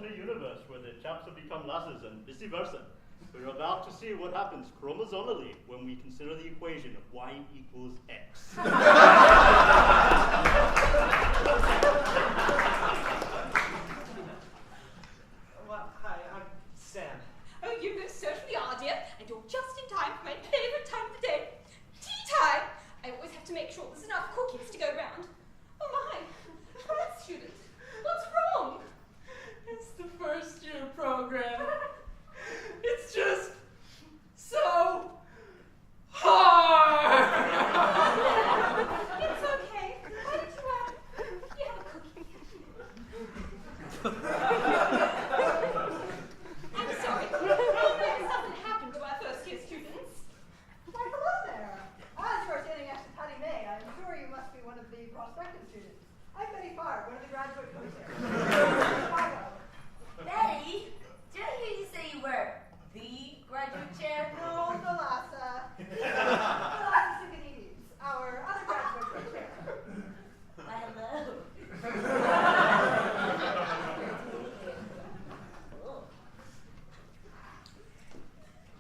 alternate universe where the chaps have become lasses and vice versa. We're about to see what happens chromosomally when we consider the equation of y equals x. Well, hi, I'm Sam. Oh, you most certainly are, dear, and you're just in time for my favorite time of the day, tea time. I always have to make sure there's enough cookies to go round. Oh my, grad student, what's wrong? It's the first year program. It's just so hard. It's okay. Why don't you have a cookie? I'm sorry. This doesn't happen to our first year students. Why, hello there. As you are standing next to Patty May, I'm sure you must be one of the prospective students. I'm Betty Farr, one of the graduate co-chairs. Chicago. Betty, did I hear you say you were the graduate chair? No, Thalassa. Thalassa Sukanides, our other graduate co-chair. Why, hello.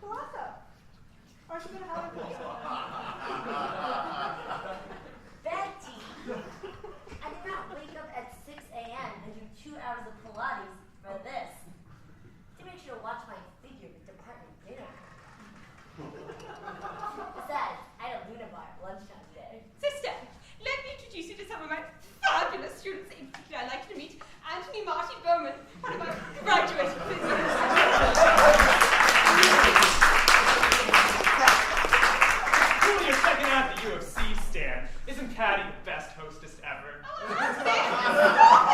Thalassa, aren't you going to have a cookie? Betty, I did not wake up at 6 a.m. and do 2 hours of Pilates for this. To make sure to watch my figure at department dinner. Besides, I had a Luna bar at lunchtime today. Sister, let me introduce you to some of my fabulous students. In particular, I'd like you to meet Anthony Marty Bowman, one of our graduate physicists. Cool, you're checking out the UFC stand. Isn't Patty the best hostess ever? Oh, Anthony, stop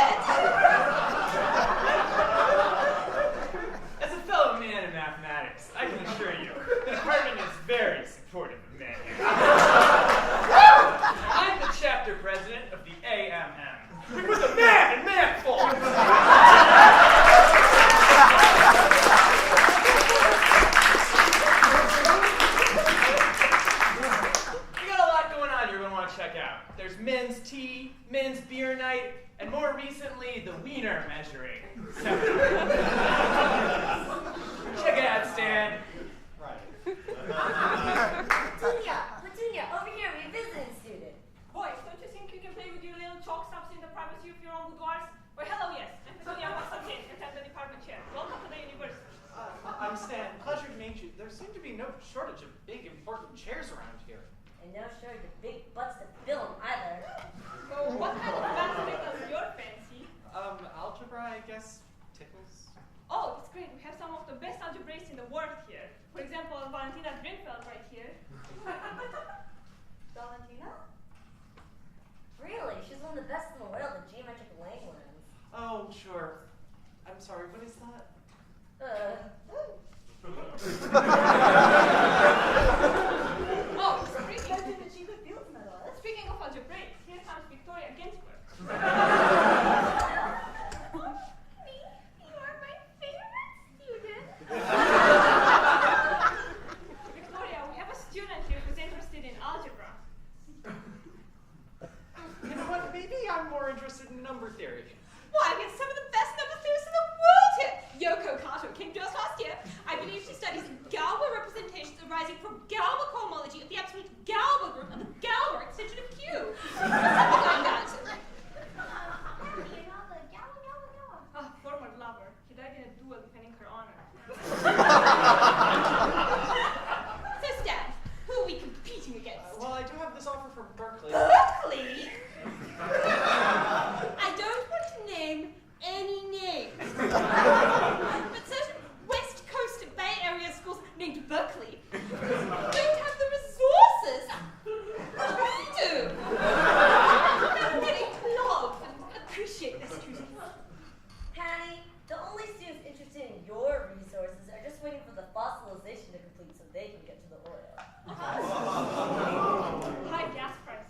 As a fellow man in mathematics, I can assure you, the department is very supportive of men. I'm the chapter president of the AMM. We put the man in manful. We got a lot going on you're going to want to check out. There's men's tea, men's beer night, and more recently, the wiener measuring seminar. Check it out, Stan. Petunia, over here, we visiting student. Boys, don't you think you can play with your little chalk stops in the privacy of your own boudoirs? Well, hello, yes. I'm Petunia Constantine, and the department chair. Welcome to the university. I'm Stan. Pleasure to meet you. There seem to be no shortage of big, important chairs around here. And no shortage of big butts to fill them either. So, what kind of mathematics does your fancy? Algebra, I guess, tickles. Oh, it's great. We have some of the best algebraists in the world here. For example, Valentina Drinfeld right here. Valentina? Really? She's one of the best in the world at geometric languages. Oh, sure. I'm sorry, what is that? Oh, speaking of algebraists, here comes Victoria Ginsburg. Me? You are my favorite student. Victoria, we have a student here who's interested in algebra. You know what? Maybe I'm more interested in number theory. Why, we have some of the best number theorists in the world here. Yoko Kato came to us last year. I believe she studies Galois representations arising from Galois cohomology of the absolute Galois group of the Galois extension of Q. Something like that. You're not the Galois. Ah, former lover. He died in a duel defending her honor. So, Stan, who are we competing against? Well, I do have this offer from Berkeley. Berkeley? I don't want to name any names. But certain West Coast Bay Area schools named Berkeley don't have the resources we do. I really love and appreciate their students. Patty, the only students interested in your resources are just waiting for the fossilization to complete so they can get to the oil. High gas prices.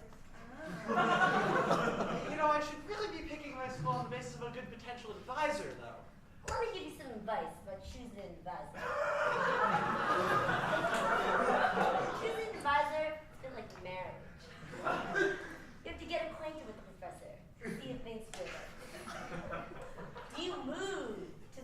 You know, I should really be picking my school on the basis of a good potential advisor, though. Let me give you some advice about choosing an advisor. Choosing an advisor is a bit like marriage. You have to get acquainted with the professor, see if things feel right. Do you move to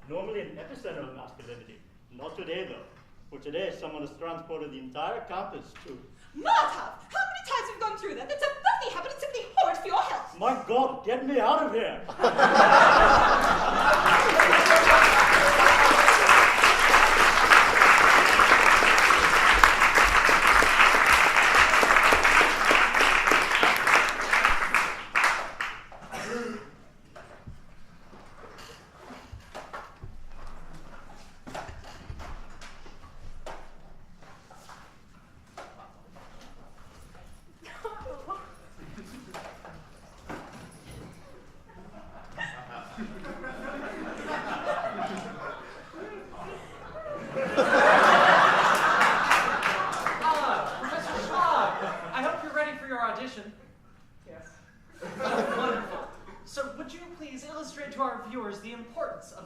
Normally an epicenter of masculinity. Not today, though. For today, someone has transported the entire campus to... Martav, how many times have you gone through that? That's a filthy habit and simply horrid for your health. My God, get me out of here!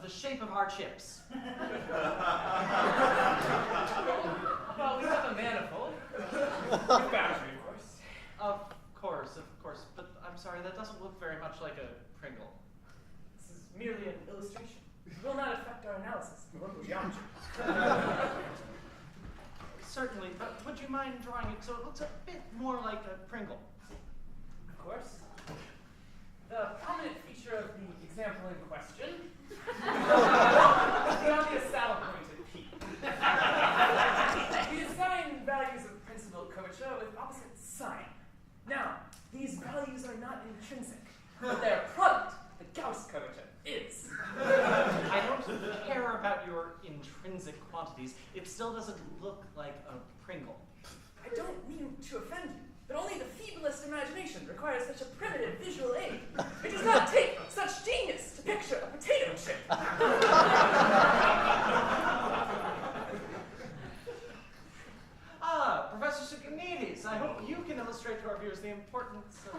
Shape of our chips. Well, we have a manifold. With battery, of course. Of course. But I'm sorry, that doesn't look very much like a Pringle. This is merely an illustration. It will not affect our analysis of local geometry. Certainly, but would you mind drawing it so it looks a bit more like a Pringle? Of course. The prominent feature of the example in question is the obvious saddle-pointed peak. We assign values of principal curvature with opposite sign. Now, these values are not intrinsic, but their product, the Gauss curvature, is. I don't care about your intrinsic quantities. It still doesn't look like a Pringle. I don't mean to offend you, but only the feeblest imagination requires such a primitive visual aid. It does not take such genius to picture a potato chip. Professor Sikanides, I hope you can illustrate to our viewers the importance of...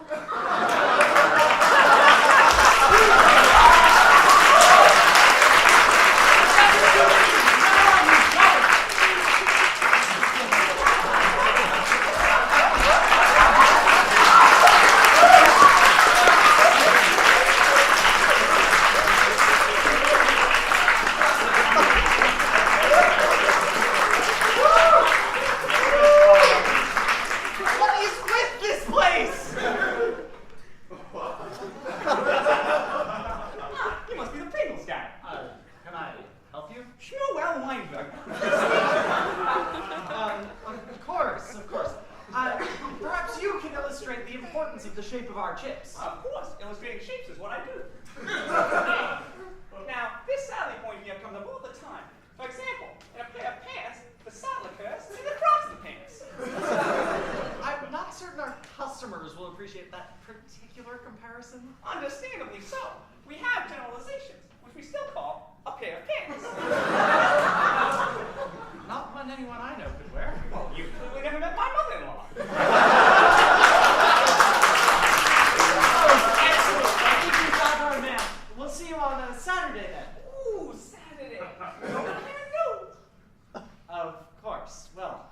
Understandably so. We have generalizations, which we still call a pair of pants. Not one anyone I know could wear. Well, you clearly never met my mother-in-law. Oh, excellent. I think you got our man. We'll see you on Saturday then. Ooh, Saturday. No one here knows. Of course. Well,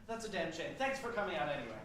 that's a damn shame. Thanks for coming out anyway.